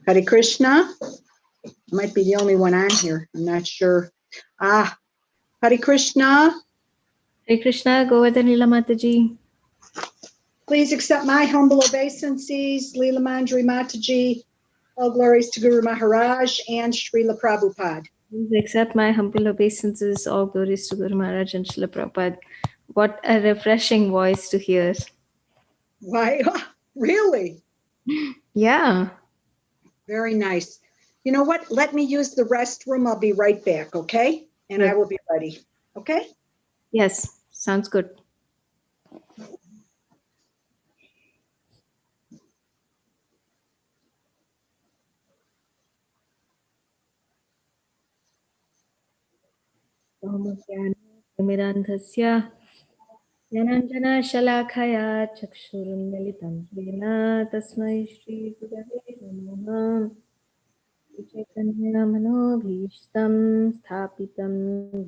Hare Krishna. I might be the only one on here. I'm not sure. Hare Krishna. Hare Krishna, Govardhan Leela Mataji. Please accept my humble obeisances, Leela Mandri Mataji. All glories to Guru Maharaj and Srila Prabhupada. Please accept my humble obeisances. All glories to Guru Maharaj and Srila Prabhupada. What a refreshing voice to hear. Why? Really? Yeah. Very nice. You know what? Let me use the restroom. I'll be right back, okay? And I will be ready, okay? Yes, sounds good. Yananjana-shalakaya chakshurunmilitam yena tasmai Shri Gurave Namaha Chaitanya-manobhishtam sthapitam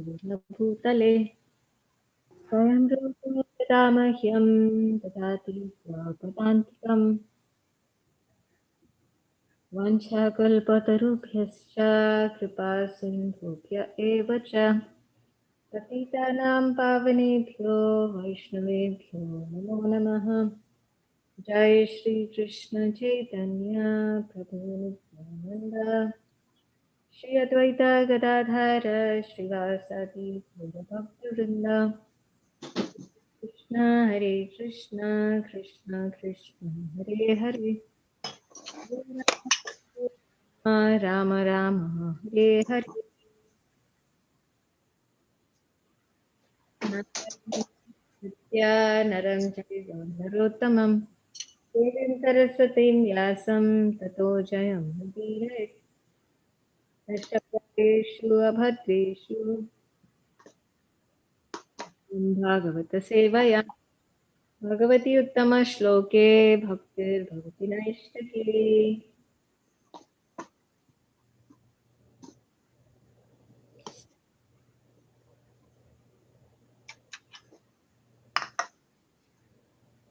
yena bhutale Swayam Rupa Mahyam Dadati Swapadantikam Vanchakalpatarubhyascha Kripa Sindhubhya eva cha Patitanam Pavanebhyo Vaishnavebhyo Namo Namaha Jai Shri Krishna Chaitanya Prabhu Nityananda Shri Advaita Gadadhara Srivasadi Bhaktivinoda Krishna Hare Krishna Krishna Krishna Hare Hare Rama Rama Hare Hare Nitya Naram Chaiva Narottamam Devim Saraswatim Vyasam Tato Jayam Udire Nashapateshu Abhadreshu Bhagavata Sevaya Bhagavati Uttama Shloke Bhaktir Bhavati Naishtake.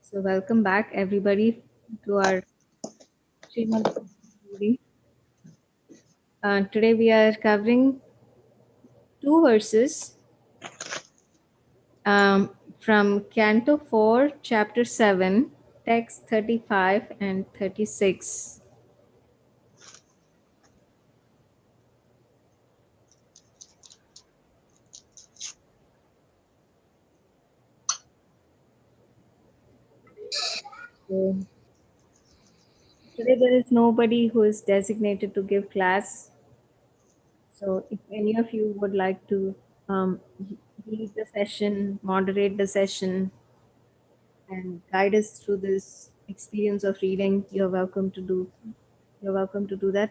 So welcome back everybody to our Srimad Bhagavad. Today we are covering two verses from Canto 4, Chapter 7, text 35 and 36. So, today there is nobody who is designated to give class. So if any of you would like to lead the session, moderate the session, and guide us through this experience of reading, you're welcome to do that.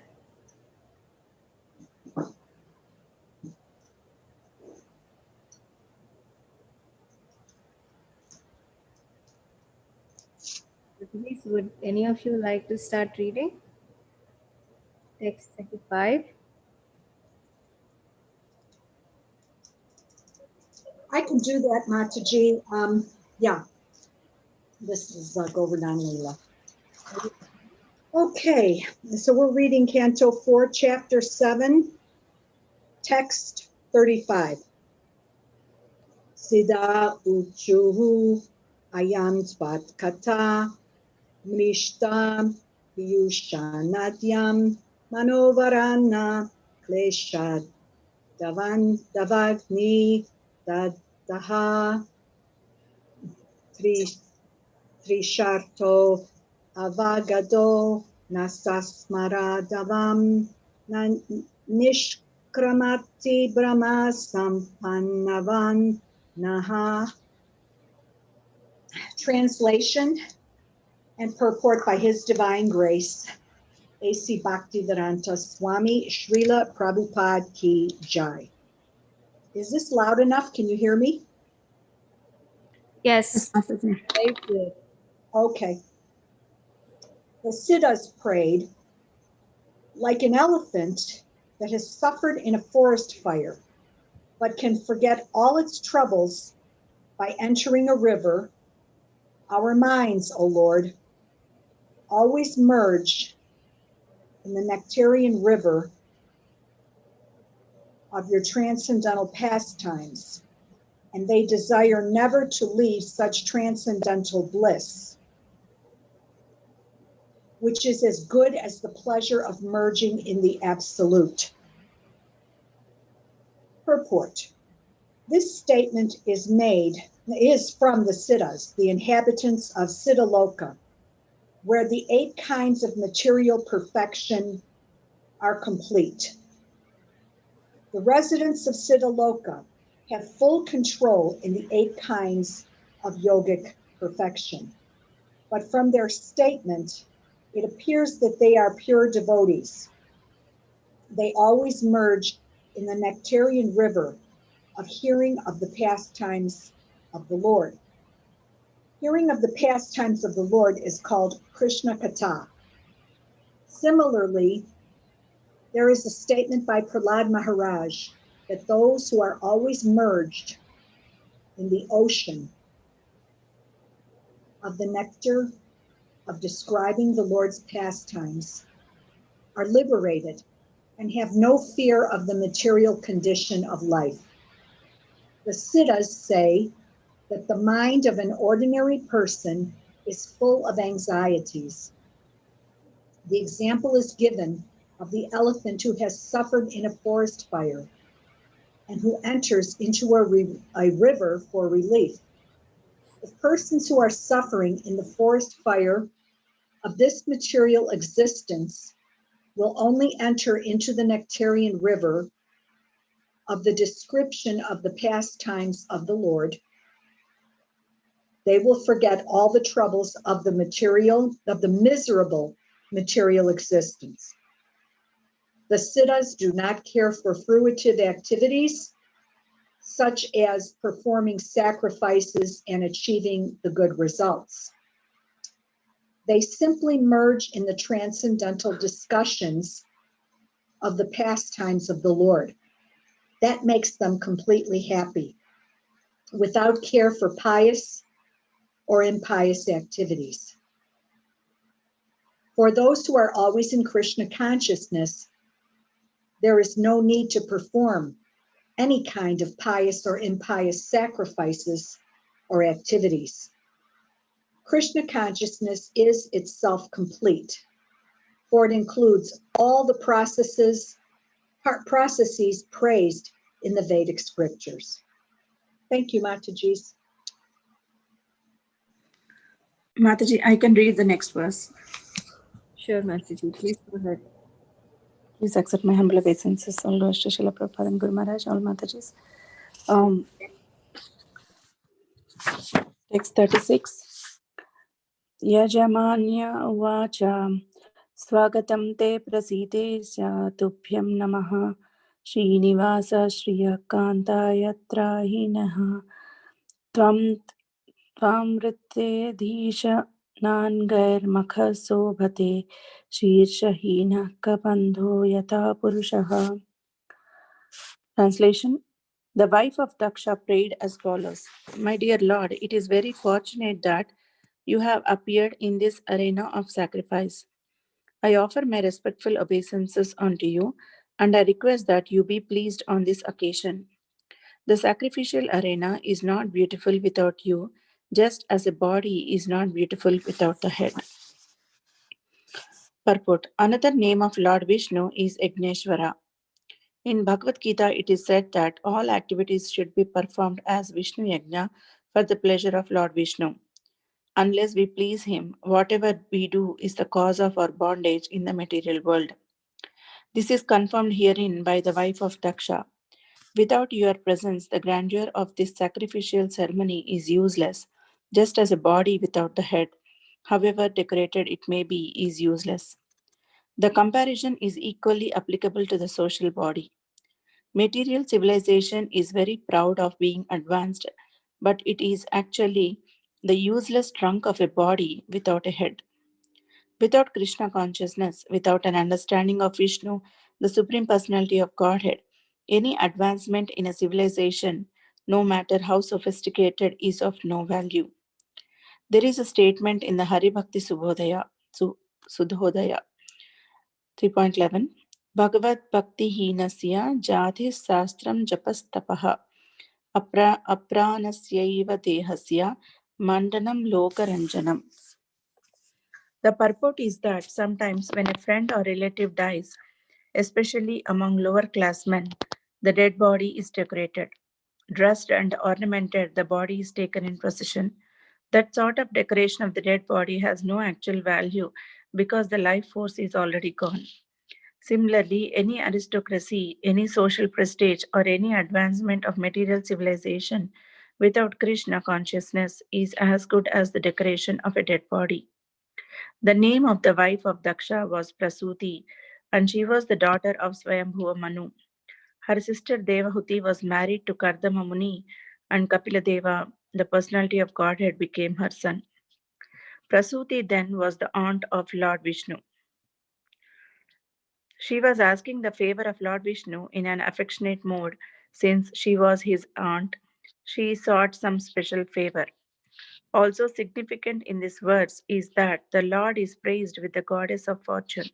Please, would any of you like to start reading? Text 35. I can do that, Mataji. Yeah. This is Govardhan Leela. Okay, so we're reading Canto 4, Chapter 7, text 35. Siddha uchuhu ayam svat kata mrishtam piyushanadyam manovarana kleshad davagni dadaha trisharto avagado nasasmaradavam nishkramati brahma sampannavan naha. Translation and purport by His Divine Grace, A.C. Bhaktivedanta Swami Srila Prabhupada Ki Jai. Is this loud enough? Can you hear me? Yes. Very good. Okay. The Siddhas prayed like an elephant that has suffered in a forest fire, but can forget all its troubles by entering a river. Our minds, O Lord, always merge in the nectarian river of your transcendental pastimes, and they desire never to leave such transcendental bliss, which is as good as the pleasure of merging in the absolute. Purport. This statement is from the Siddhas, the inhabitants of Siddhaloka, where the 8 kinds of material perfection are complete. The residents of Siddhaloka have full control in the 8 kinds of yogic perfection. But from their statement, it appears that they are pure devotees. They always merge in the nectarian river of hearing of the pastimes of the Lord. Hearing of the pastimes of the Lord is called Krishna Katha. Similarly, there is a statement by Prahlad Maharaj that those who are always merged in the ocean of the nectar of describing the Lord's pastimes are liberated and have no fear of the material condition of life. The Siddhas say that the mind of an ordinary person is full of anxieties. The example is given of the elephant who has suffered in a forest fire and who enters into a river for relief. The persons who are suffering in the forest fire of this material existence will only enter into the nectarian river of the description of the pastimes of the Lord. They will forget all the troubles of the miserable material existence. The Siddhas do not care for fruitive activities, such as performing sacrifices and achieving the good results. They simply merge in the transcendental discussions of the pastimes of the Lord. That makes them completely happy, without care for pious or impious activities. For those who are always in Krishna consciousness, there is no need to perform any kind of pious or impious sacrifices or activities. Krishna consciousness is itself complete, for it includes all the processes praised in the Vedic scriptures. Thank you, Matajis. Mataji, I can read the next verse. Sure, Mataji, please go ahead. Please accept my humble obeisances, all Lord Srila Prabhupada and Guru Maharaj, all Matajis. Text 36. Yajamanya uvacha swagatam te prasidesya tubhyam namaha Srinivasa Shriyakanta yatra hinaha tvam Tvamritedhisha nangair makha sobhate shirshahina kabandho yata purushaha. Translation. The wife of Daksha prayed as follows: My dear Lord, it is very fortunate that you have appeared in this arena of sacrifice. I offer my respectful obeisances unto you, and I request that you be pleased on this occasion. The sacrificial arena is not beautiful without you, just as a body is not beautiful without the head. Purport. Another name of Lord Vishnu is Igneshwara. In Bhagavad Gita, it is said that all activities should be performed as Vishnu Yajna for the pleasure of Lord Vishnu. Unless we please him, whatever we do is the cause of our bondage in the material world. This is confirmed herein by the wife of Daksha. Without your presence, the grandeur of this sacrificial ceremony is useless, just as a body without the head, however decorated it may be, is useless. The comparison is equally applicable to the social body. Material civilization is very proud of being advanced, but it is actually the useless trunk of a body without a head. Without Krishna consciousness, without an understanding of Vishnu, the Supreme Personality of Godhead, any advancement in a civilization, no matter how sophisticated, is of no value. There is a statement in the Hari Bhakti Sudhodaya 3.11 Bhagavad Bhakti Hinasya Jati Sastram Japastapaha Apranasyaiva Dehasya Mandanam Lokaranjanam. The purport is that sometimes when a friend or relative dies, especially among lower class men, the dead body is decorated. Dressed and ornamented, the body is taken in procession. That sort of decoration of the dead body has no actual value because the life force is already gone. Similarly, any aristocracy, any social prestige, or any advancement of material civilization without Krishna consciousness is as good as the decoration of a dead body. The name of the wife of Daksha was Prasuti, and she was the daughter of Swayambhuva Manu. Her sister Devahuti was married to Kardama Muni, and Kapila Deva, the personality of Godhead, became her son. Prasuti then was the aunt of Lord Vishnu. She was asking the favor of Lord Vishnu in an affectionate mode. Since she was his aunt, she sought some special favor. Also significant in this verse is that the Lord is praised with the goddess of fortune.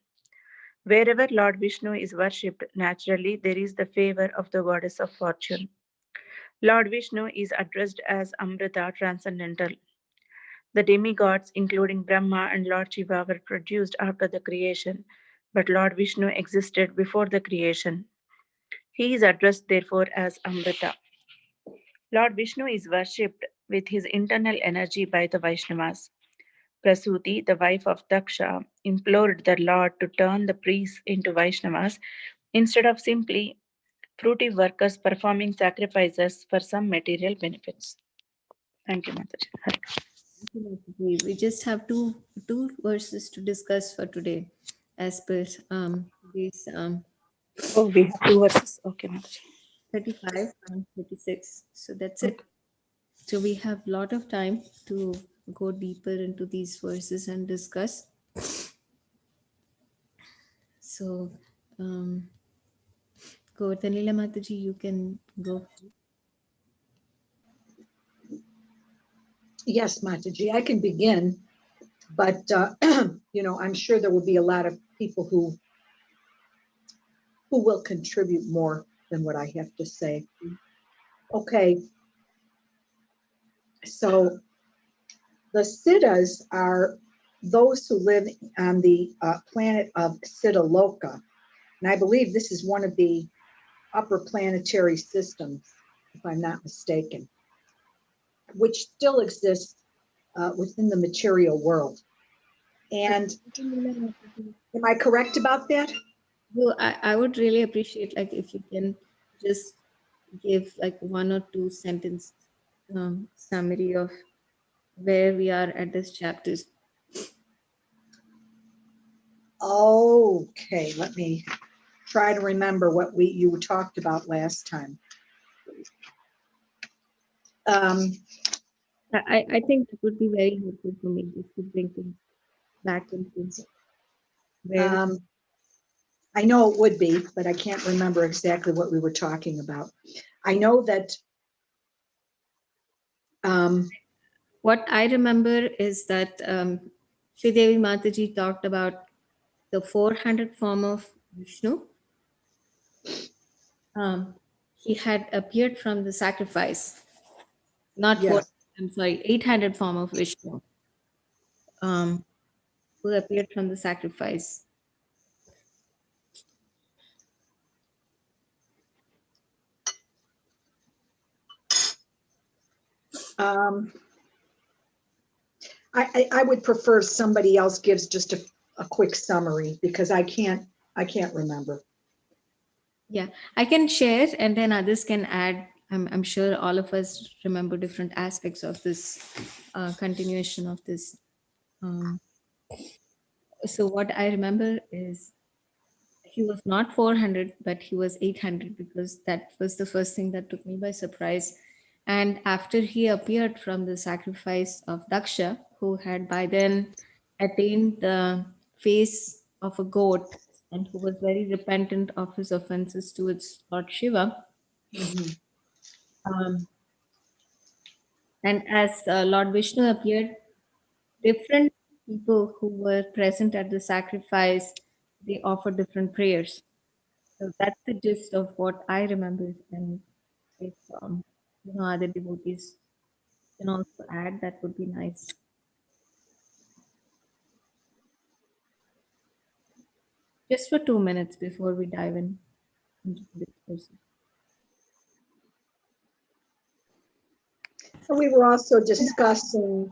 Wherever Lord Vishnu is worshipped, naturally there is the favor of the goddess of fortune. Lord Vishnu is addressed as Amrita, transcendental. The demigods, including Brahma and Lord Shiva, were produced after the creation, but Lord Vishnu existed before the creation. He is addressed therefore as Amrita. Lord Vishnu is worshipped with his internal energy by the Vaishnavas. Prasuti, the wife of Daksha, implored the Lord to turn the priests into Vaishnavas instead of simply fruitive workers performing sacrifices for some material benefits. Thank you, Mataji. We just have two verses to discuss for today, as per these Oh, we have two verses. Okay, Mataji. 35 and 36. So that's it. So we have a lot of time to go deeper into these verses and discuss. So, Govardhanila Mataji, you can go. Yes, Mataji, I can begin, but I'm sure there will be a lot of people who will contribute more than what I have to say. Okay, so the Siddhas are those who live on the planet of Siddhaloka, and I believe this is one of the upper planetary systems, if I'm not mistaken, which still exists within the material world. And am I correct about that? Well, I would really appreciate like if you can just give like one or two sentence summary of where we are at this chapter. Okay, let me try to remember what you talked about last time. I think it would be very helpful for me just to bring things back into where I know it would be, but I can't remember exactly what we were talking about. I know that what I remember is that Sri Devi Mataji talked about the 400 form of Vishnu. He had appeared from the sacrifice, not yes. I'm sorry, 800 form of Vishnu, who appeared from the sacrifice. I would prefer somebody else gives just a quick summary because I can't remember. Yeah, I can share and then others can add. I'm sure all of us remember different aspects of this continuation of this. So what I remember is he was not 400, but he was 800 because that was the first thing that took me by surprise. And after he appeared from the sacrifice of Daksha, who had by then attained the face of a goat and who was very repentant of his offenses towards Lord Shiva. Mhm. Um, and as Lord Vishnu appeared, different people who were present at the sacrifice they offer different prayers. So that's the gist of what I remember. And if other devotees can also add, that would be nice. Just for 2 minutes before we dive in into the discussion. We were also discussing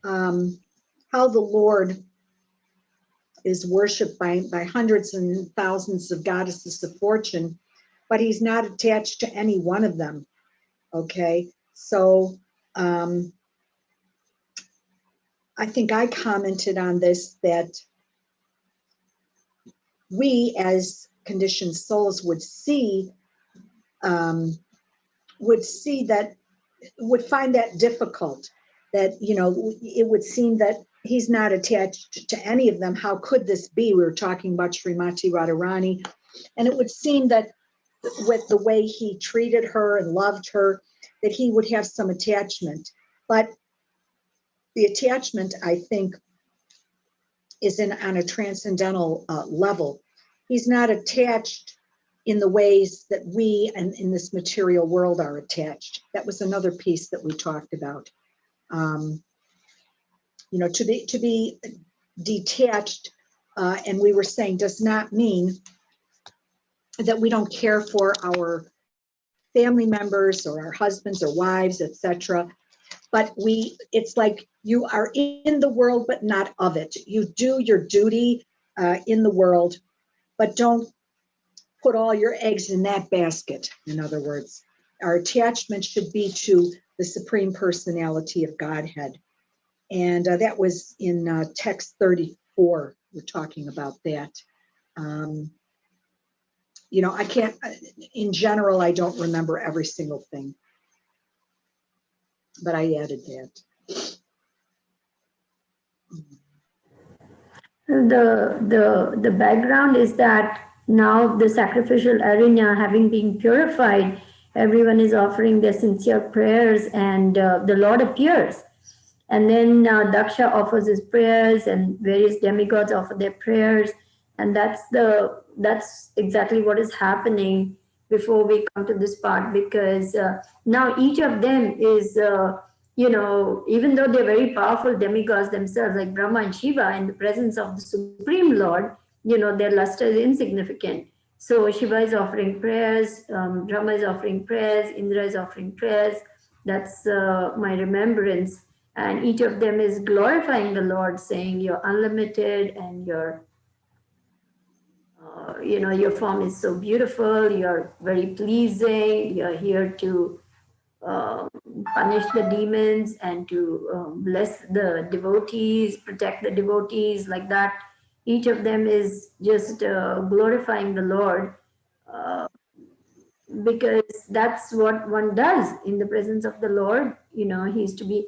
how the Lord is worshipped by hundreds and thousands of goddesses of fortune, but he's not attached to any one of them. Okay, so I think I commented on this, that we as conditioned souls would that, would find that difficult, that, it would seem that he's not attached to any of them. How could this be? We were talking about Srimati Radharani, and it would seem that with the way he treated her and loved her, that he would have some attachment. But the attachment, I think, is on a transcendental level. He's not attached in the ways that we and in this material world are attached. That was another piece that we talked about. To be detached, and we were saying, does not mean that we don't care for our family members or our husbands or wives, etc. But it's like you are in the world, but not of it. You do your duty in the world, but don't put all your eggs in that basket. In other words, our attachment should be to the Supreme Personality of Godhead. And that was in text 34, we're talking about that. I can't, in general, I don't remember every single thing, but I added that. The background is that now the sacrificial arena having been purified, everyone is offering their sincere prayers, and the Lord appears. And then Daksha offers his prayers, and various demigods offer their prayers, and that's exactly what is happening before we come to this part, because now each of them is even though they're very powerful demigods themselves, like Brahma and Shiva, in the presence of the Supreme Lord, their luster is insignificant. So Shiva is offering prayers, Brahma is offering prayers, Indra is offering prayers. That's my remembrance. And each of them is glorifying the Lord, saying, you're unlimited, and your form is so beautiful, you're very pleasing, you're here to punish the demons and to bless the devotees, protect the devotees, like that. Each of them is just glorifying the Lord, because that's what one does in the presence of the Lord. He's to be,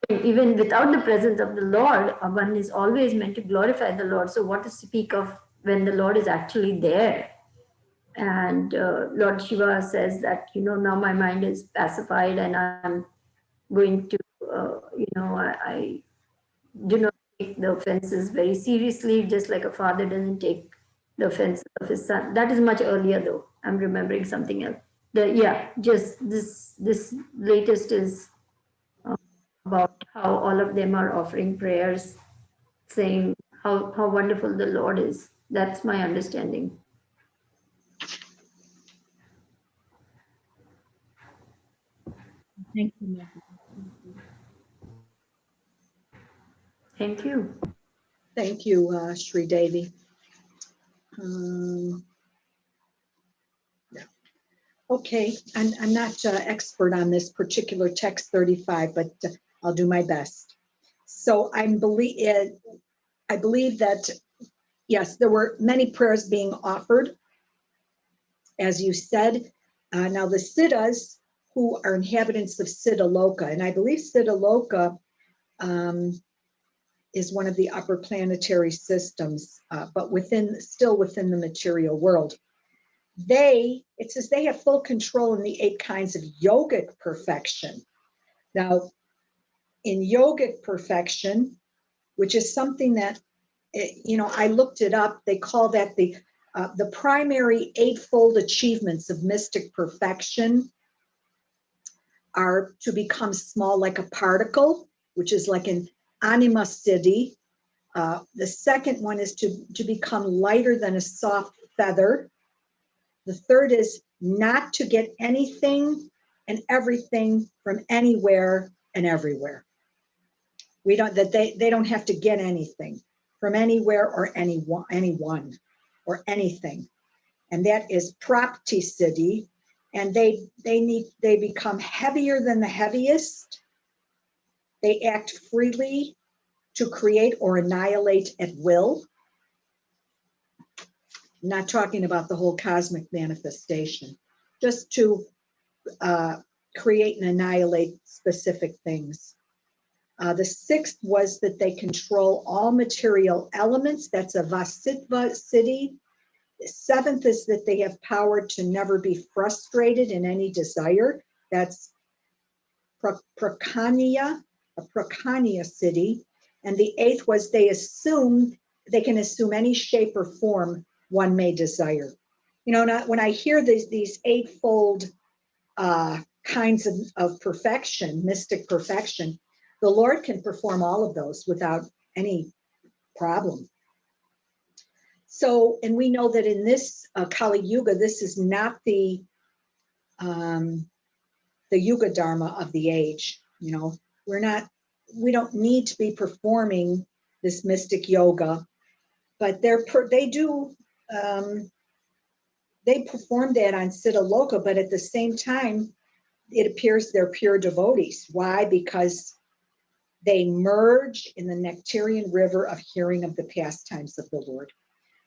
even without the presence of the Lord, one is always meant to glorify the Lord. So what to speak of when the Lord is actually there? And Lord Shiva says that, now my mind is pacified, and I'm going to, I do not take the offenses very seriously, just like a father doesn't take the offenses of his son. That is much earlier, though. I'm remembering something else. Just this latest is about how all of them are offering prayers, saying how wonderful the Lord is. That's my understanding. Thank you, Madhu. Thank you. Thank you, Sri Devi. Yeah. Okay, I'm not expert on this particular text 35, but I'll do my best. So I believe that, yes, there were many prayers being offered, as you said. Now the Siddhas, who are inhabitants of Siddhaloka, and I believe Siddhaloka is one of the upper planetary systems, but still within the material world. It says they have full control in the 8 kinds of yogic perfection. Now, in yogic perfection, which is something that I looked it up. They call that the primary eightfold achievements of mystic perfection are to become small like a particle, which is like an anima siddhi. The second one is to become lighter than a soft feather. The third is not to get anything and everything from anywhere and everywhere. They don't have to get anything from anywhere or anyone or anything. And that is prapti siddhi. And they become heavier than the heaviest. They act freely to create or annihilate at will. I'm not talking about the whole cosmic manifestation, just to create and annihilate specific things. The sixth was that they control all material elements. That's a Vasitva siddhi. The seventh is that they have power to never be frustrated in any desire. That's prakanya, a prakanya siddhi. And the eighth was they can assume any shape or form one may desire. When I hear these eightfold kinds of perfection, mystic perfection, the Lord can perform all of those without any problem. So, and we know that in this Kali Yuga, this is not the Yuga Dharma of the age. We don't need to be performing this mystic yoga, but they perform that on Siddha Loka, but at the same time, it appears they're pure devotees. Why? Because they merge in the nectarian river of hearing of the pastimes of the Lord.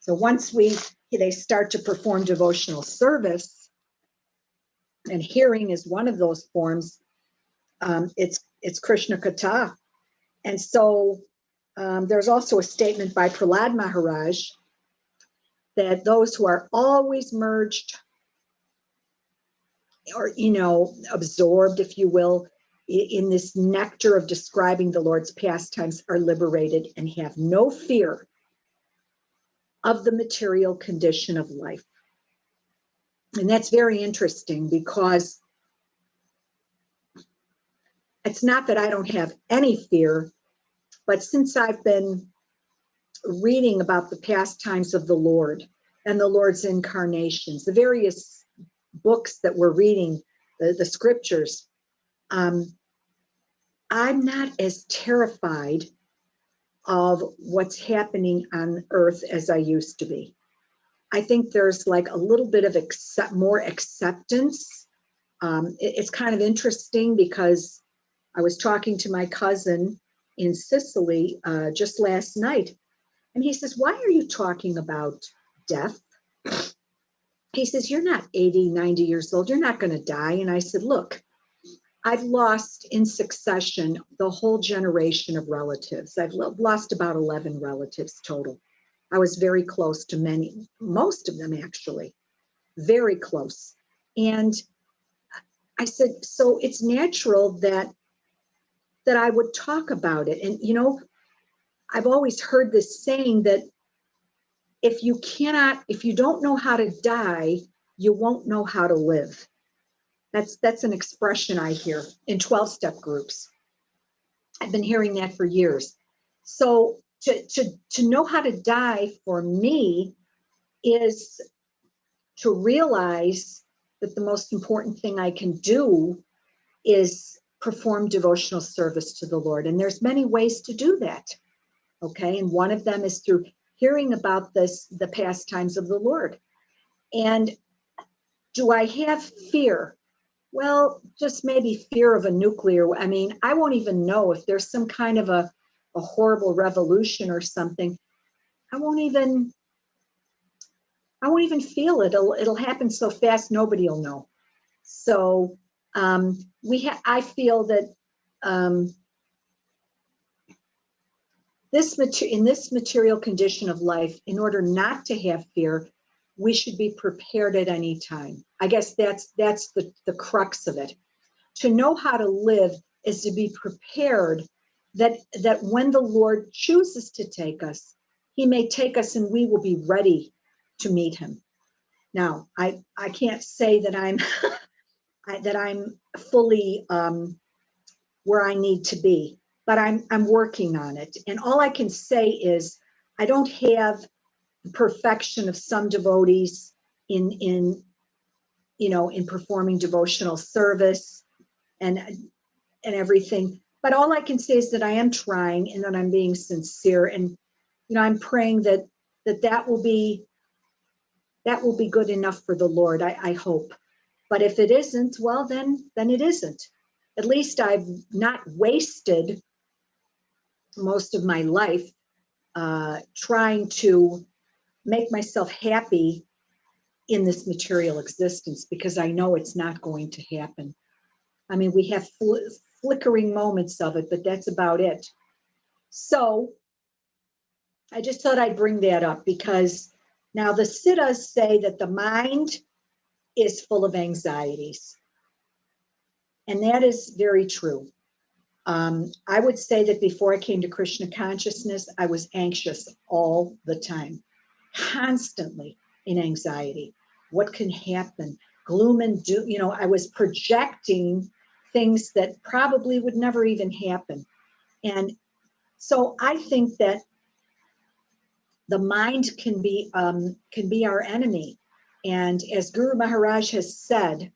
So once they start to perform devotional service, and hearing is one of those forms, it's Krishna Katha. And so there's also a statement by Prahlad Maharaj that those who are always merged or, absorbed, if you will, in this nectar of describing the Lord's pastimes are liberated and have no fear of the material condition of life. And that's very interesting because it's not that I don't have any fear, but since I've been reading about the pastimes of the Lord and the Lord's incarnations, the various books that we're reading, the scriptures, I'm not as terrified of what's happening on earth as I used to be. I think there's like a little bit of more acceptance. It's kind of interesting because I was talking to my cousin in Sicily just last night, and he says, "Why are you talking about death?" He says, "You're not 80, 90 years old. You're not going to die." And I said, "Look, I've lost in succession the whole generation of relatives. I've lost about 11 relatives total. I was very close to most of them actually, very close. And I said, so it's natural that I would talk about it. And, I've always heard this saying that if you don't know how to die, you won't know how to live. That's an expression I hear in 12-step groups. I've been hearing that for years. So to know how to die for me is to realize that the most important thing I can do is perform devotional service to the Lord. And there's many ways to do that. Okay. And one of them is through hearing about the pastimes of the Lord. And do I have fear? Well, just maybe fear of a nuclear. I won't even know if there's some kind of a horrible revolution or something. I won't even feel it. It'll happen so fast, nobody will know. So I feel that in this material condition of life, in order not to have fear, we should be prepared at any time. I guess that's the crux of it. To know how to live is to be prepared that when the Lord chooses to take us, he may take us and we will be ready to meet him. Now, I can't say that I'm that I'm fully where I need to be, but I'm working on it. And all I can say is I don't have the perfection of some devotees in performing devotional service and everything. But all I can say is that I am trying and that I'm being sincere, and I'm praying that will be good enough for the Lord. I hope. But if it isn't, well, then it isn't. At least I've not wasted most of my life trying to make myself happy in this material existence, because I know it's not going to happen. I mean, we have flickering moments of it, but that's about it. So I just thought I'd bring that up, because now the Siddhas say that the mind is full of anxieties. And that is very true. I would say that before I came to Krishna consciousness, I was anxious all the time, constantly in anxiety. What can happen? Gloom and doom. I was projecting things that probably would never even happen. And so I think that the mind can be our enemy. And as Guru Maharaj has said,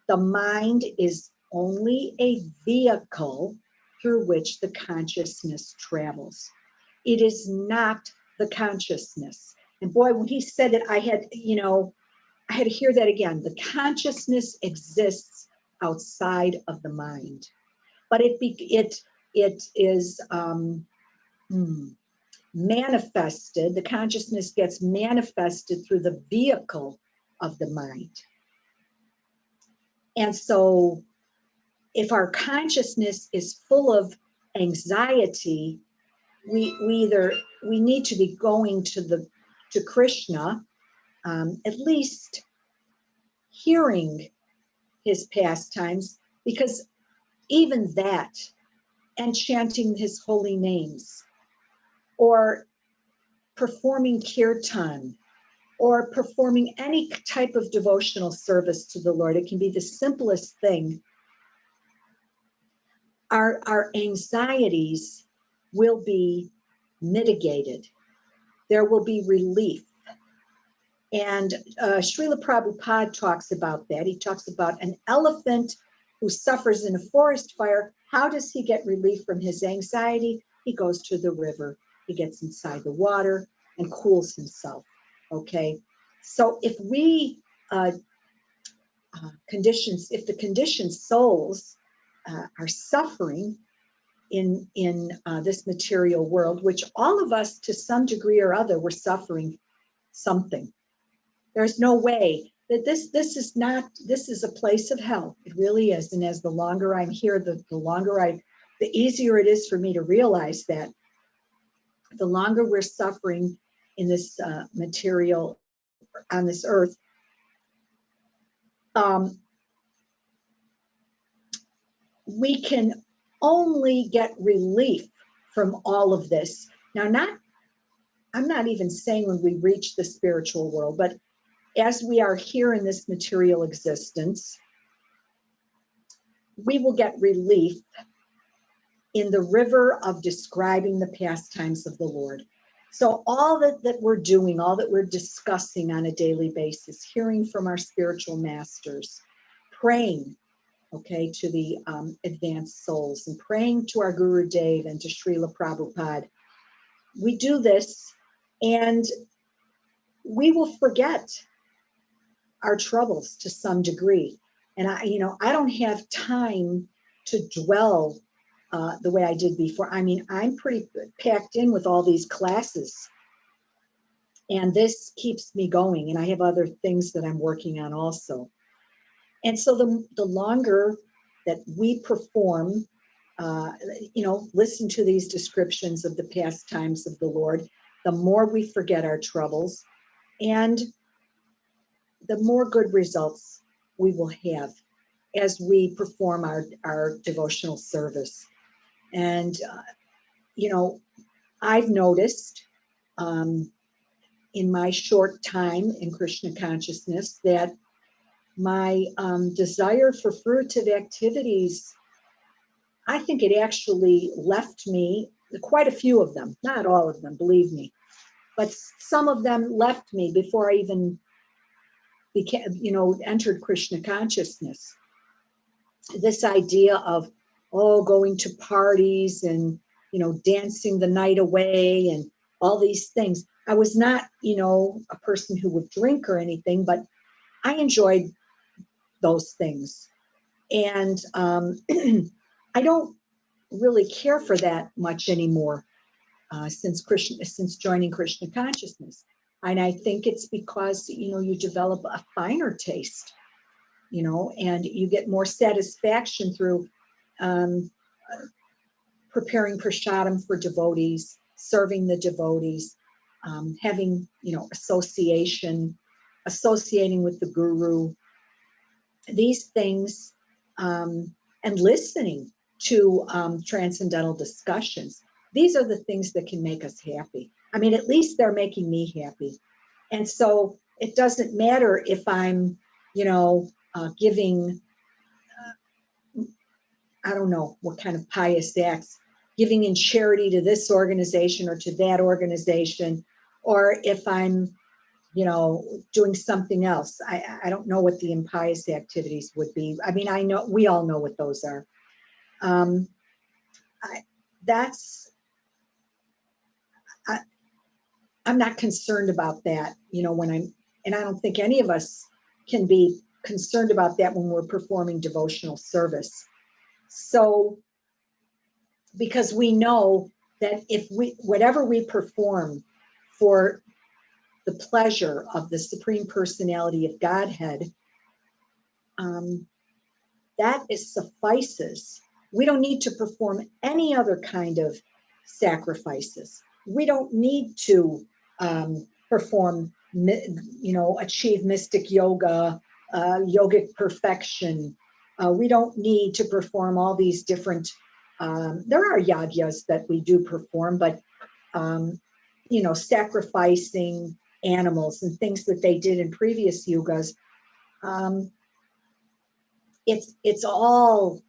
the mind is only a vehicle through which the consciousness travels. It is not the consciousness. And boy, when he said it, I had to hear that again. The consciousness exists outside of the mind, but it is manifested. The consciousness gets manifested through the vehicle of the mind. And so if our consciousness is full of anxiety, we need to be going to Krishna, at least hearing his pastimes, because even that, and chanting his holy names, or performing kirtan, or performing any type of devotional service to the Lord. It can be the simplest thing. Our anxieties will be mitigated. There will be relief. And Srila Prabhupada talks about that. He talks about an elephant who suffers in a forest fire. How does he get relief from his anxiety? He goes to the river. He gets inside the water and cools himself. Okay, so if we if the conditioned souls are suffering in this material world, which all of us to some degree or other, we're suffering something. There's no way that this is a place of hell. It really is. And as the longer I'm here, the easier it is for me to realize that. The longer we're suffering in this material, on this earth, we can only get relief from all of this. Now, I'm not even saying when we reach the spiritual world, but as we are here in this material existence, we will get relief in the river of describing the pastimes of the Lord. So all that we're doing, all that we're discussing on a daily basis, hearing from our spiritual masters, praying, okay, to the advanced souls, and praying to our Guru Dev and to Srila Prabhupada. We do this and we will forget our troubles to some degree. And I don't have time to dwell the way I did before. I mean, I'm pretty packed in with all these classes, and this keeps me going. And I have other things that I'm working on also. And so the longer that we perform, listen to these descriptions of the pastimes of the Lord, the more we forget our troubles, and the more good results we will have as we perform our devotional service. And, I've noticed in my short time in Krishna consciousness that my desire for fruitive activities, I think it actually left me, quite a few of them, not all of them, believe me, but some of them left me before I even became, entered Krishna consciousness. This idea of, going to parties and, dancing the night away and all these things. I was not, a person who would drink or anything, but I enjoyed those things. And I don't really care for that much anymore since joining Krishna consciousness. And I think it's because, you develop a finer taste, and you get more satisfaction through preparing prasadam for devotees, serving the devotees, having, associating with the guru, these things, and listening to transcendental discussions. These are the things that can make us happy. I mean, at least they're making me happy. And so it doesn't matter if I'm, giving, I don't know what kind of pious acts, giving in charity to this organization or to that organization, or if I'm, doing something else. I don't know what the impious activities would be. I mean, I know, we all know what those are. I'm not concerned about that, and I don't think any of us can be concerned about that when we're performing devotional service. So, because we know that whatever we perform for the pleasure of the Supreme Personality of Godhead, that suffices. We don't need to perform any other kind of sacrifices. We don't need to perform, achieve mystic yoga, yogic perfection. We don't need to perform all these different, there are yagyas that we do perform, but, sacrificing animals and things that they did in previous yugas, it's all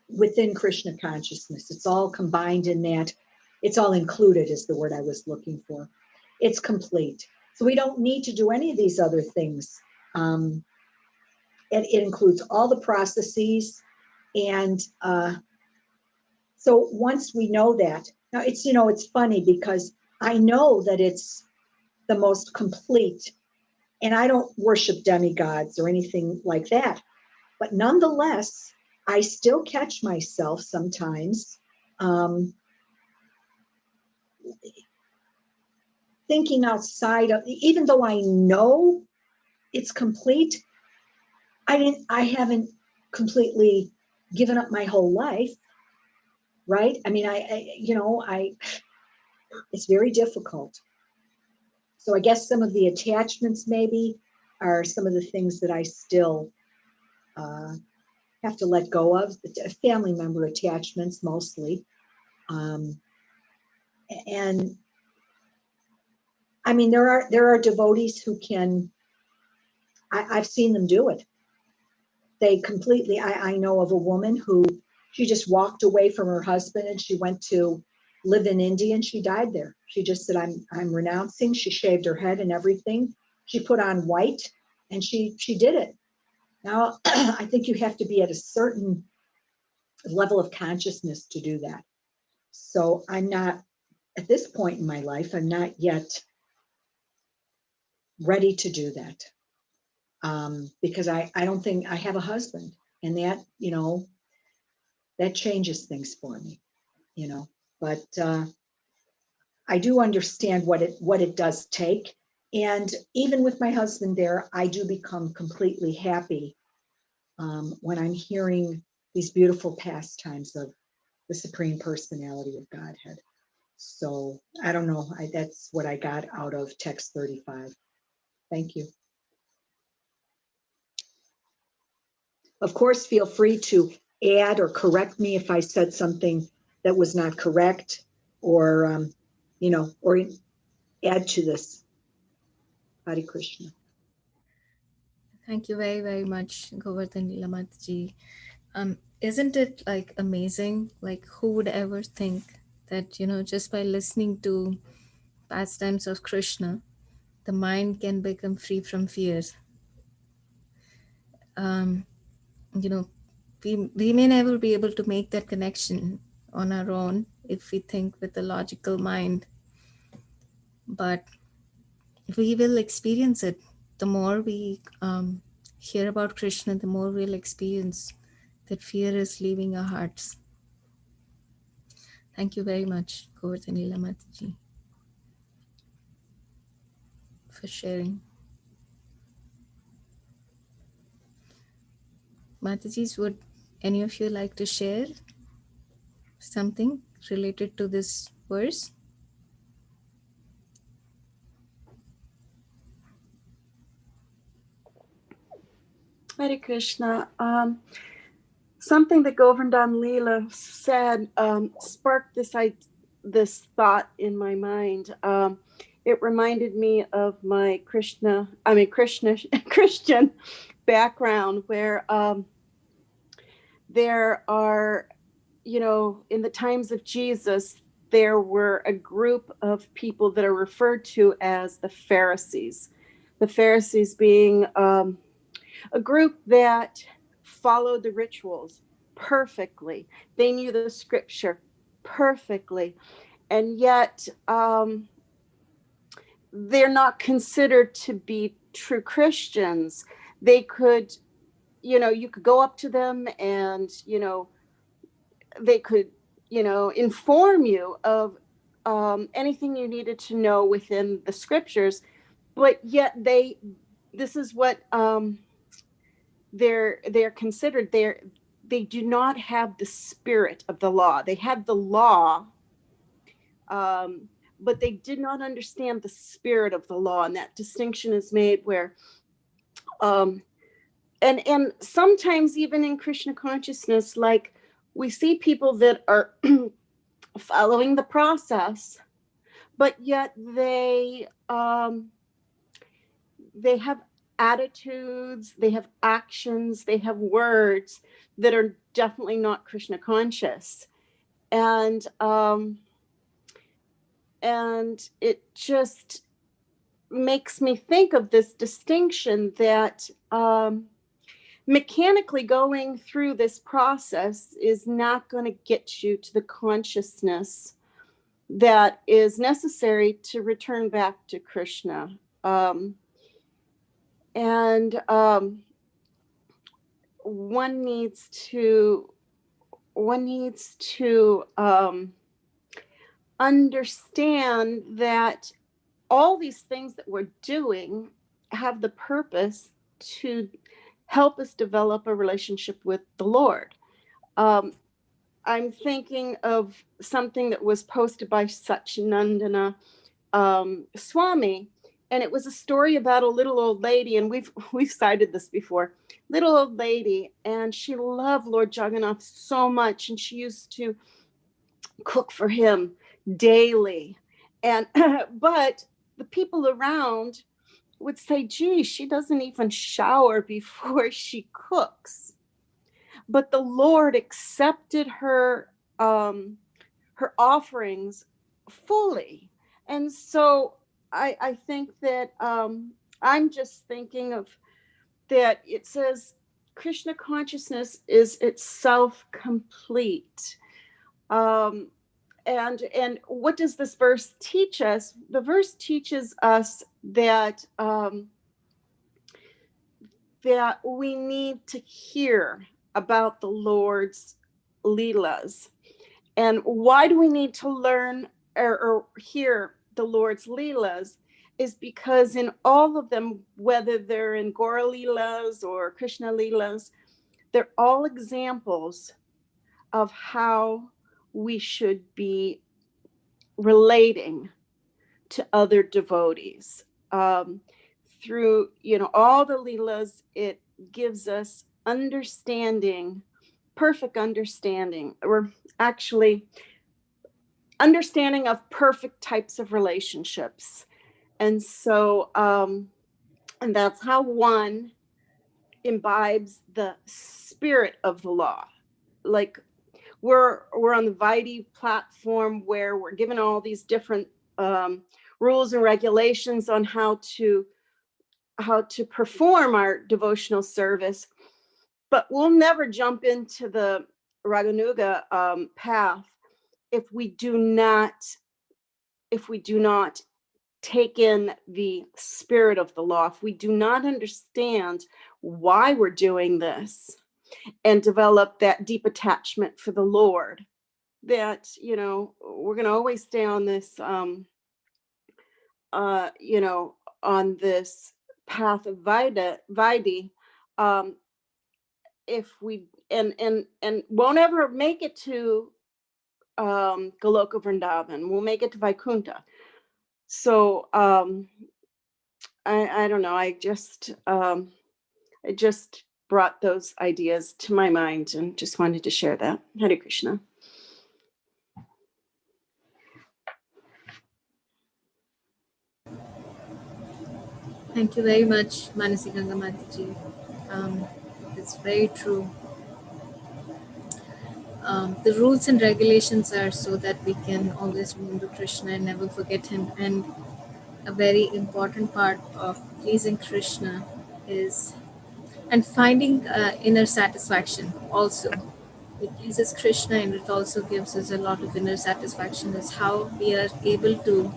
within Krishna consciousness. It's all combined in that. It's all included is the word I was looking for. It's complete. So we don't need to do any of these other things. It includes all the processes. And so once we know that, now it's funny because I know that it's the most complete, and I don't worship demigods or anything like that. But nonetheless, I still catch myself sometimes thinking outside of, even though I know it's complete, I haven't completely given up my whole life, right? I mean, it's very difficult. So I guess some of the attachments maybe are some of the things that I still have to let go of, family member attachments mostly. And I mean, there are devotees who can, I've seen them do it. They completely, I know of a woman who, she just walked away from her husband and she went to live in India and she died there. She just said, I'm renouncing. She shaved her head and everything. She put on white and she did it. Now, I think you have to be at a certain level of consciousness to do that. So I'm not, at this point in my life, I'm not yet ready to do that. Because I don't think I have a husband, and that, that changes things for me, but I do understand what it does take. And even with my husband there, I do become completely happy when I'm hearing these beautiful pastimes of the Supreme Personality of Godhead. So I don't know, that's what I got out of text 35. Thank you. Of course, feel free to add or correct me if I said something that was not correct. or or add to this. Hare Krishna. Thank you very, very much, Govardhan Nilamataji. Isn't it like amazing? Like, who would ever think that, just by listening to pastimes of Krishna, the mind can become free from fears? Um, you know, we may never be able to make that connection on our own if we think with a logical mind, but we will experience it. The more we hear about Krishna, the more we'll experience that fear is leaving our hearts. Thank you very much, Govardhan Nilamataji, for sharing. Matajis, would any of you like to share something related to this verse? Hare Krishna. Something that Govardhan Leela said sparked this thought in my mind. It reminded me of my Christian background, where there are, in the times of Jesus, there were a group of people that are referred to as the Pharisees. The Pharisees being a group that followed the rituals perfectly. They knew the scripture perfectly. And yet they're not considered to be true Christians. They could, you could go up to them and, they could, inform you of anything you needed to know within the scriptures. But yet this is what they're considered. They do not have the spirit of the law. They had the law, but they did not understand the spirit of the law. And that distinction is made where, and sometimes even in Krishna consciousness, like we see people that are following the process, but yet they have attitudes, they have actions, they have words that are definitely not Krishna conscious. And it just makes me think of this distinction that mechanically going through this process is not going to get you to the consciousness that is necessary to return back to Krishna. One needs to understand that all these things that we're doing have the purpose to help us develop a relationship with the Lord. I'm thinking of something that was posted by Satchidananda Swami, and it was a story about a little old lady, and we've cited this before. Little old lady, and she loved Lord Jagannath so much, and she used to cook for him daily. And but the people around would say, gee, she doesn't even shower before she cooks. But the Lord accepted her offerings fully. And so I think that I'm just thinking of that it says Krishna consciousness is itself complete. And what does this verse teach us? The verse teaches us that that we need to hear about the Lord's Leelas. And why do we need to learn or hear the Lord's Leelas? Is because in all of them, whether they're in Gora Leelas or Krishna Leelas, they're all examples of how we should be relating to other devotees. Through, all the Leelas, it gives us understanding, perfect understanding, or actually understanding of perfect types of relationships. And so, and that's how one imbibes the spirit of the law. Like we're on the Vitae platform where we're given all these different rules and regulations on how to perform our devotional service, but we'll never jump into the Raganuga path if we do not take in the spirit of the law, if we do not understand why we're doing this and develop that deep attachment for the Lord, that, you know, we're going to always stay on this, you know, on this path of Vaidhi, if we, and won't ever make it to Goloka Vrindavan, we'll make it to Vaikunta. So I don't know, I just brought those ideas to my mind and just wanted to share that. Hare Krishna. Thank you very much, Manasi Ganga Mataji. It's very true. The rules and regulations are so that we can always remember Krishna and never forget him. And a very important part of pleasing Krishna is, and finding inner satisfaction also. It pleases Krishna and it also gives us a lot of inner satisfaction, is how we are able to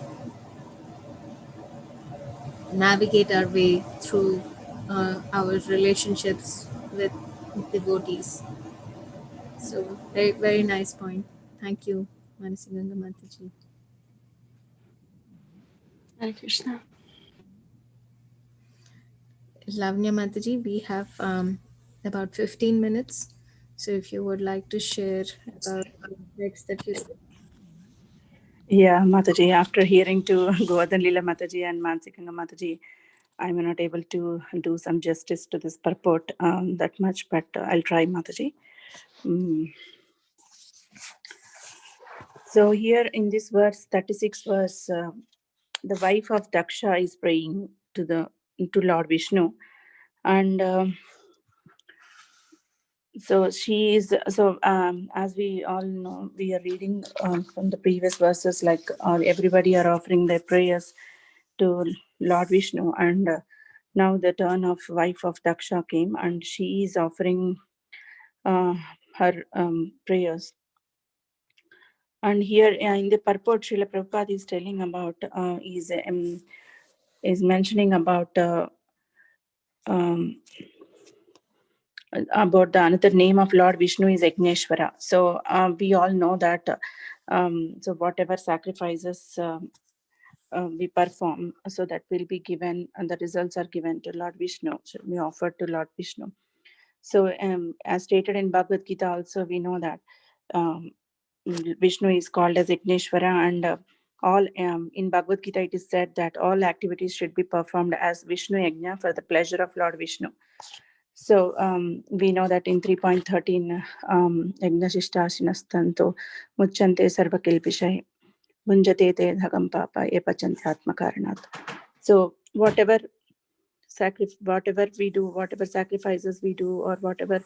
navigate our way through our relationships with devotees. So very, very nice point. Thank you, Manasi Ganga Mataji. Hare Krishna. Lavanya Mataji, we have about 15 minutes. So if you would like to share about the text that you... Yeah, Mataji, after hearing to Govardhan Lila Mataji and Mansikanga Mataji, I'm not able to do some justice to this purport that much, but I'll try, Mataji. So here in this verse, 36 verse, the wife of Daksha is praying to Lord Vishnu, and so she is. So as we all know, we are reading from the previous verses, like everybody are offering their prayers to Lord Vishnu, and now the turn of wife of Daksha came, and she is offering her prayers. And here in the purport, Srila Prabhupada is telling about, is mentioning about the another name of Lord Vishnu is Igneshwara. So we all know that. So whatever sacrifices we perform, so that will be given, and the results are given to Lord Vishnu. So we offer to Lord Vishnu. So as stated in Bhagavad Gita, also we know that Vishnu is called as Igneshwara, and all in Bhagavad Gita it is said that all activities should be performed as Vishnu Yajna for the pleasure of Lord Vishnu. So we know that in 3.13, Yagnashishtasinastanto muchante sarvakilpishahe bunjate te dhagam papa e pachantyatma karanat. So whatever we do, whatever sacrifices we do, or whatever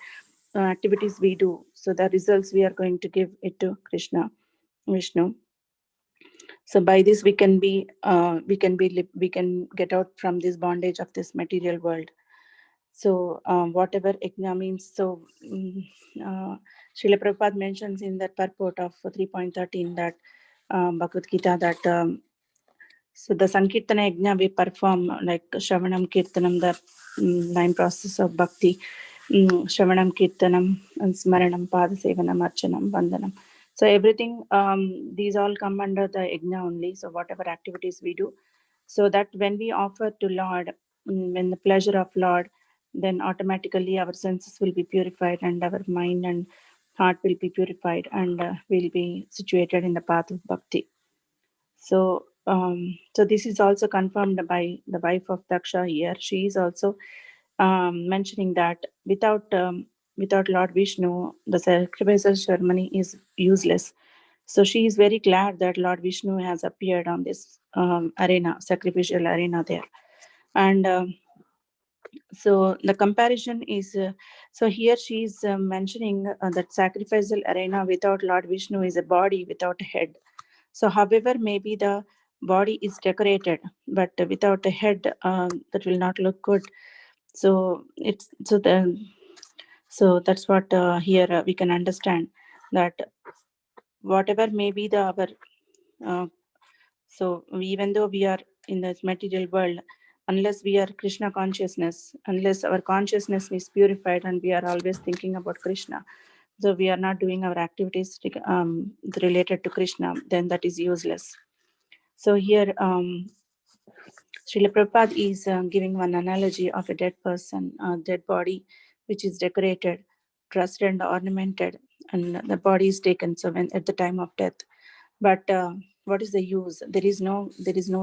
activities we do, so the results we are going to give it to Krishna, Vishnu. So by this we can get out from this bondage of this material world. So whatever Yajna means, so Srila Prabhupada mentions in that purport of 3.13 that Bhagavad Gita that so the Sankirtana Yajna we perform like Shravanam, Kirtanam, the 9 process of bhakti, Shravanam, Kirtanam, and Smaranam, Padasevanam, Archanam, Vandanam. So everything, these all come under the Yajna only. So whatever activities we do, so that when we offer to Lord, when the pleasure of Lord, then automatically our senses will be purified and our mind and heart will be purified, and will be situated in the path of bhakti. So so this is also confirmed by the wife of Daksha here. She is also mentioning that without Lord Vishnu, the sacrificial ceremony is useless. So she is very glad that Lord Vishnu has appeared on this arena, sacrificial arena there. And so the comparison is, so here she is mentioning that sacrificial arena without Lord Vishnu is a body without a head. So however, maybe the body is decorated, but without a head, that will not look good. So it's so that's what here we can understand, that whatever may be the our so even though we are in this material world, unless we are Krishna consciousness, unless our consciousness is purified and we are always thinking about Krishna, so we are not doing our activities related to Krishna, then that is useless. So here Srila Prabhupada is giving one analogy of a dead person, a dead body, which is decorated, dressed and ornamented, and the body is taken. So when at the time of death, but what is the use? There is no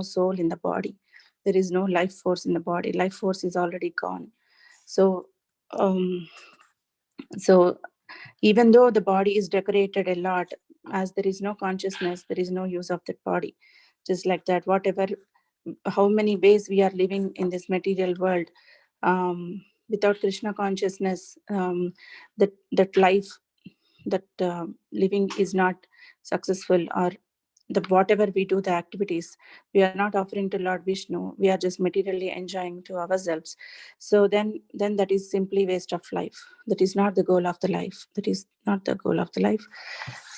soul in the body. There is no life force in the body. Life force is already gone. So um, so even though the body is decorated a lot, as there is no consciousness, there is no use of that body. Just like that, whatever, how many ways we are living in this material world, without Krishna consciousness, that life, that living is not successful, or the whatever we do, the activities, we are not offering to Lord Vishnu, we are just materially enjoying to ourselves. So then that is simply waste of life. That is not the goal of the life. That is not the goal of the life.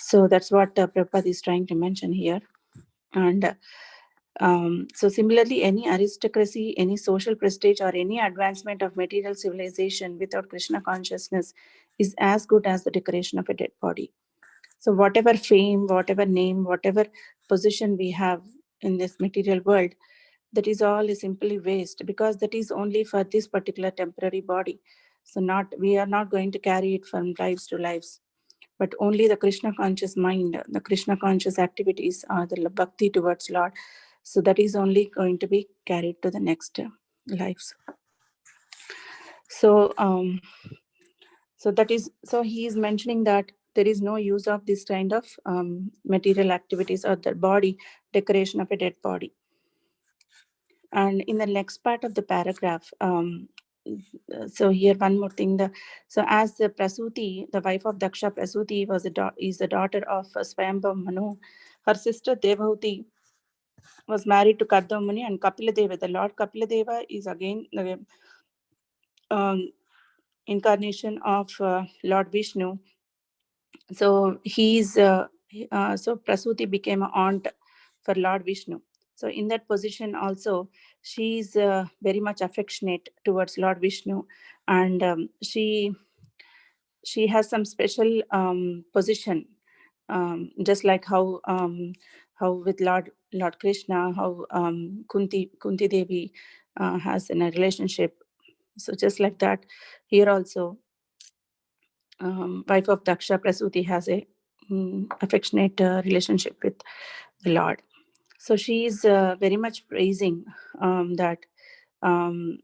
So that's what Prabhupada is trying to mention here. And so similarly, any aristocracy, any social prestige, or any advancement of material civilization without Krishna consciousness is as good as the decoration of a dead body. So whatever fame, whatever name, whatever position we have in this material world, that is all is simply waste, because that is only for this particular temporary body. So we are not going to carry it from lives to lives, but only the Krishna conscious mind, the Krishna conscious activities, are the bhakti towards Lord. So that is only going to be carried to the next lives. So so that is, so he is mentioning that there is no use of this kind of material activities or the body decoration of a dead body. And in the next part of the paragraph, so here one more thing, so as the Prasuti, the wife of Daksha, Prasuti is the daughter of Swayambhav Manu. Her sister Devahuti was married to Kardama Muni, and Kapiladeva, the Lord Kapiladeva, is again the incarnation of Lord Vishnu. So so Prasuti became an aunt for Lord Vishnu. So in that position also, she is very much affectionate towards Lord Vishnu, and she has some special position, just like how with Lord Krishna, how Kunti Devi has in a relationship. So just like that, here also, wife of Daksha, Prasuti, has a affectionate relationship with the Lord. So she is very much praising that. One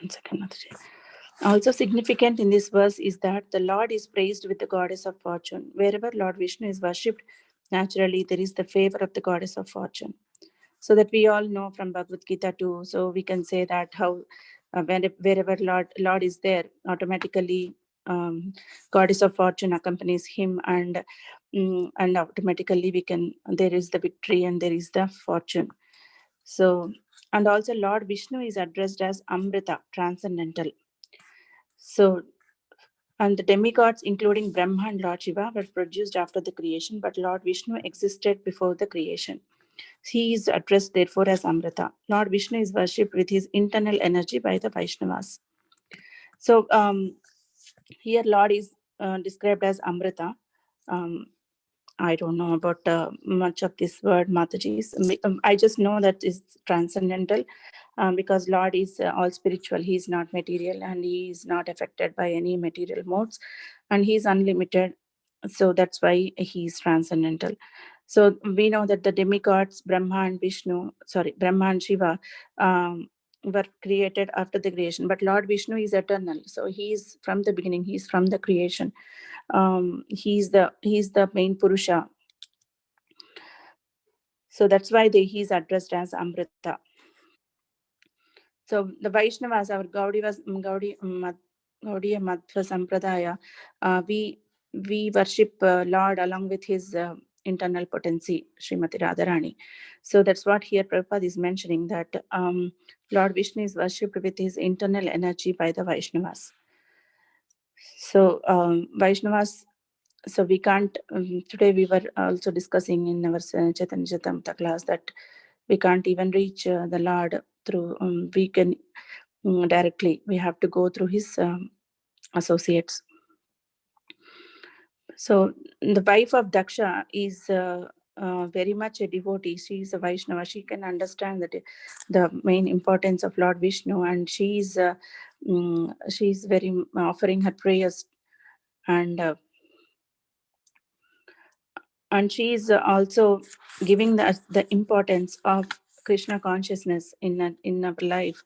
second, Mataji. Also significant in this verse is that the Lord is praised with the goddess of fortune. Wherever Lord Vishnu is worshipped, naturally there is the favor of the goddess of fortune. So that we all know from Bhagavad Gita too. So we can say that how wherever Lord is there, automatically goddess of fortune accompanies him, and automatically there is the victory and there is the fortune. So, and also Lord Vishnu is addressed as Amrita, transcendental. So, and the demigods, including Brahma and Lord Shiva, were produced after the creation, but Lord Vishnu existed before the creation. He is addressed therefore as Amrita. Lord Vishnu is worshipped with his internal energy by the Vaishnavas. So here Lord is described as Amrita. I don't know about much of this word, Mataji's. I just know that it's transcendental, because Lord is all spiritual. He is not material, and he is not affected by any material modes, and he is unlimited. So that's why he is transcendental. So we know that the demigods, Brahma and Shiva, were created after the creation, but Lord Vishnu is eternal. So he is from the beginning. He is from the creation. He is the main Purusha. So that's why he is addressed as Amrita. So the Vaishnavas, our Gaudiya Madhva Sampradaya, we worship Lord along with his internal potency, Srimati Radharani. So that's what here Prabhupada is mentioning, that Lord Vishnu is worshipped with his internal energy by the Vaishnavas. So Vaishnavas, so we can't, today we were also discussing in our Chaitanya Charitamrita class that we can't even reach the Lord through, we can directly, we have to go through his associates. So the wife of Daksha is very much a devotee. She is a Vaishnava. She can understand that the main importance of Lord Vishnu, and she is very offering her prayers, and she is also giving the importance of Krishna consciousness in our life.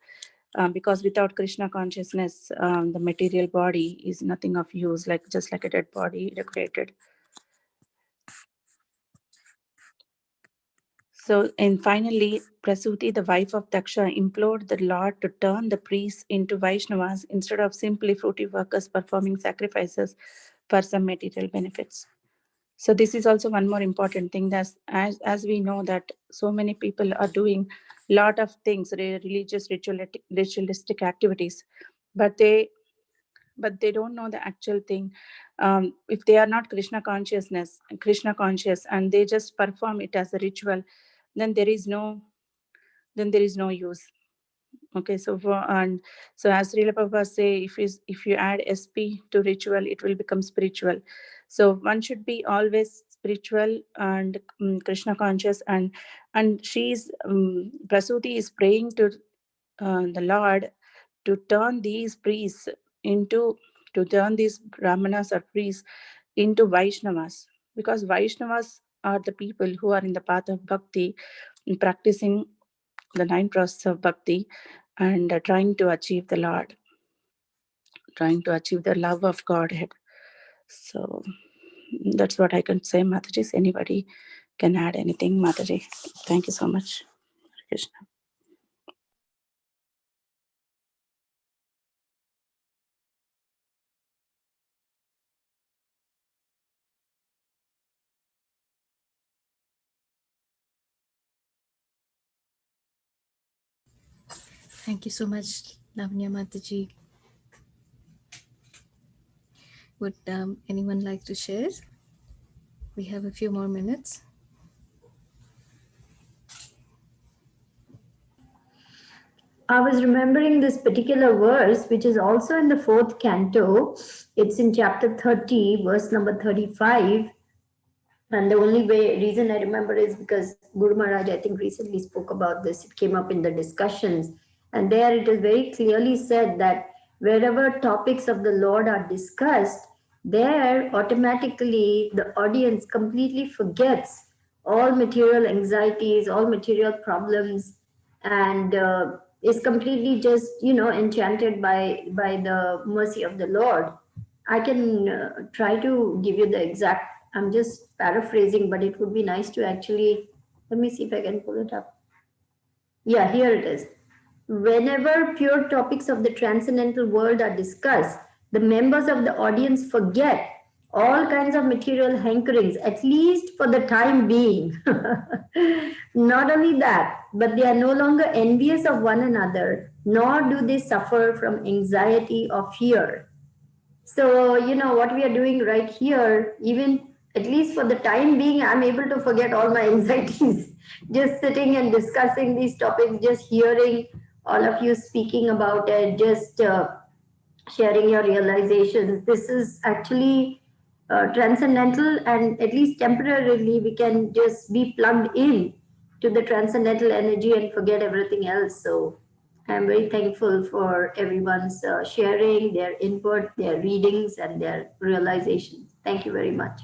Because without Krishna consciousness, the material body is nothing of use, just like a dead body decorated. So, and finally, Prasuti, the wife of Daksha, implored the Lord to turn the priests into Vaishnavas instead of simply fruity workers performing sacrifices for some material benefits. So this is also one more important thing, that as we know that so many people are doing a lot of things, religious, ritualistic activities, but they don't know the actual thing. If they are not Krishna conscious, and they just perform it as a ritual, then there is no use. Okay, so as Srila Prabhupada say, if you add SP to ritual, it will become spiritual. So one should be always spiritual and Krishna conscious, and she's Prasuti is praying to the Lord to turn these priests to turn these brahmanas or priests into Vaishnavas, because Vaishnavas are the people who are in the path of bhakti, practicing the 9 processes of bhakti, and trying to achieve the Lord, trying to achieve the love of Godhead. So that's what I can say, Mataji. Anybody can add anything, Mataji? Thank you so much, Krishna. Thank you so much, Lavanya Mataji. Would anyone like to share? We have a few more minutes. I was remembering this particular verse, which is also in the 4th canto. It's in chapter 30, verse number 35. And the only reason I remember is because Guru Maharaj, I think, recently spoke about this. It came up in the discussions. And there it is very clearly said that wherever topics of the Lord are discussed, there automatically the audience completely forgets all material anxieties, all material problems, and is completely just, enchanted by the mercy of the Lord. I can try to give you the exact, I'm just paraphrasing, but it would be nice to actually, let me see if I can pull it up. Yeah, here it is. Whenever pure topics of the transcendental world are discussed, the members of the audience forget all kinds of material hankerings, at least for the time being. Not only that, but they are no longer envious of one another, nor do they suffer from anxiety or fear. So, what we are doing right here, even at least for the time being, I'm able to forget all my anxieties. Just sitting and discussing these topics, just hearing all of you speaking about it, just sharing your realizations. This is actually transcendental, and at least temporarily, we can just be plugged in to the transcendental energy and forget everything else. So, I'm very thankful for everyone's sharing, their input, their readings, and their realizations. Thank you very much.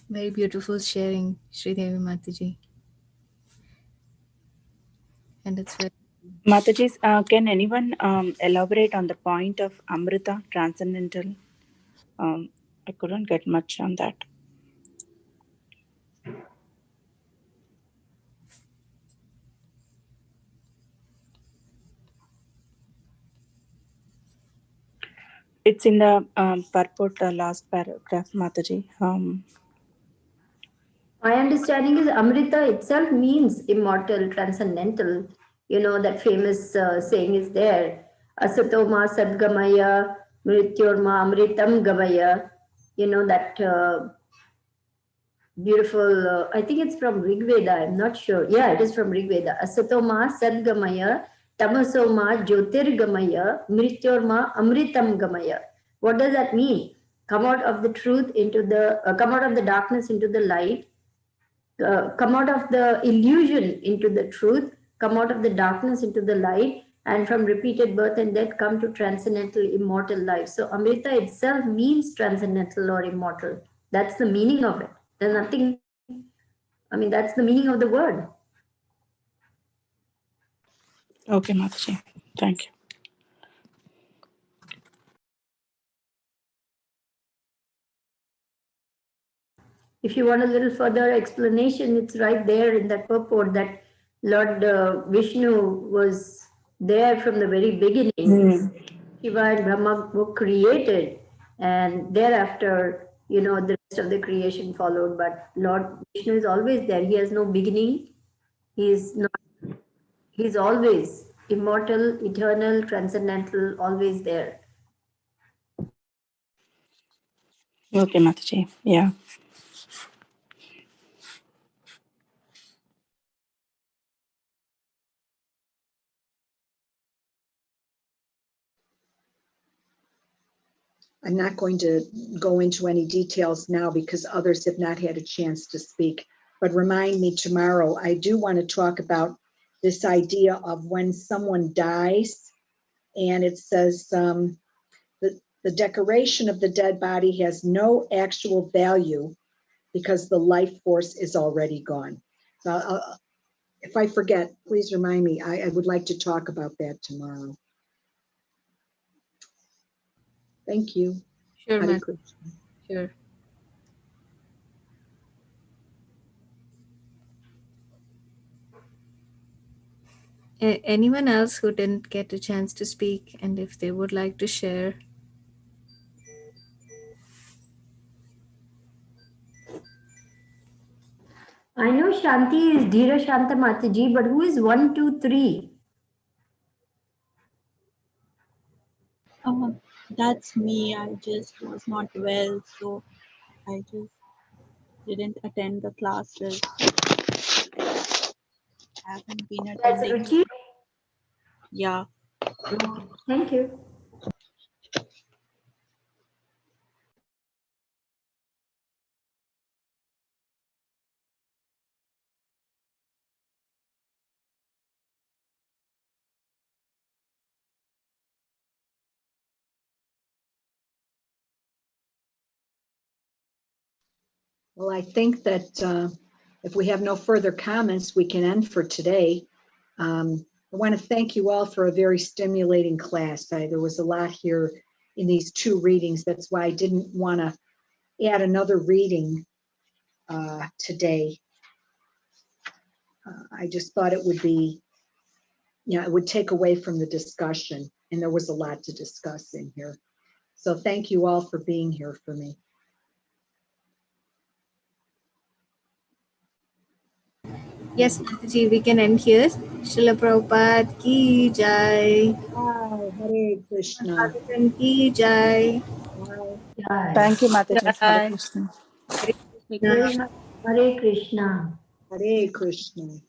Very beautiful sharing, Sridevi Mataji. And it's very Mataji, can anyone elaborate on the point of Amrita, transcendental? I couldn't get much on that. It's in the purport, last paragraph, Mataji. My understanding is Amrita itself means immortal, transcendental. You know, that famous saying is there. Asatoma sadgamaya, mrityorma amritam gamaya. You know, that beautiful, I think it's from Rig Veda, I'm not sure. Yeah, it is from Rig Veda. Asatoma sadgamaya, tamasoma jyotirgamaya, mrityorma amritam gamaya. What does that mean? Come out of the truth into the, come out of the darkness into the light. Come out of the illusion into the truth, come out of the darkness into the light, and from repeated birth and death come to transcendental immortal life. So Amrita itself means transcendental or immortal. That's the meaning of it. There's nothing, I mean, that's the meaning of the word. Okay, Mataji. Thank you. If you want a little further explanation, it's right there in that purport that Lord Vishnu was there from the very beginning. Shiva and Brahma were created, and thereafter, you know, the rest of the creation followed. But Lord Vishnu is always there. He has no beginning. He is not. He's always immortal, eternal, transcendental, always there. Okay, Mataji. Yeah. I'm not going to go into any details now because others have not had a chance to speak, but remind me tomorrow. I do want to talk about this idea of when someone dies, and it says the decoration of the dead body has no actual value because the life force is already gone. So if I forget, please remind me. I would like to talk about that tomorrow. Thank you. sure, Hare ma'am. Krishna. Sure. Anyone else who didn't get a chance to speak, and if they would like to share? I know Shanti is Dhira Shanta Mataji, but who is 1, 2, 3? That's me. I just was not well, so I just didn't attend the classes. I haven't been That's attending. Ruchi. Yeah. Thank you. Well, I think that if we have no further comments, we can end for today. I want to thank you all for a very stimulating class. There was a lot here in these two readings. That's why I didn't want to add another reading today. I just thought it would be, it would take away from the discussion, and there was a lot to discuss in here. So thank you all for being here for me. Yes, Mataji, we can end here. Srila Prabhupada ki jai. Hi, Hare Krishna. Bhagavatam ki jai. Bye. Thank you, Mataji. Hare Jai. Krishna. Hare Krishna. Hare Krishna. Hare Krishna.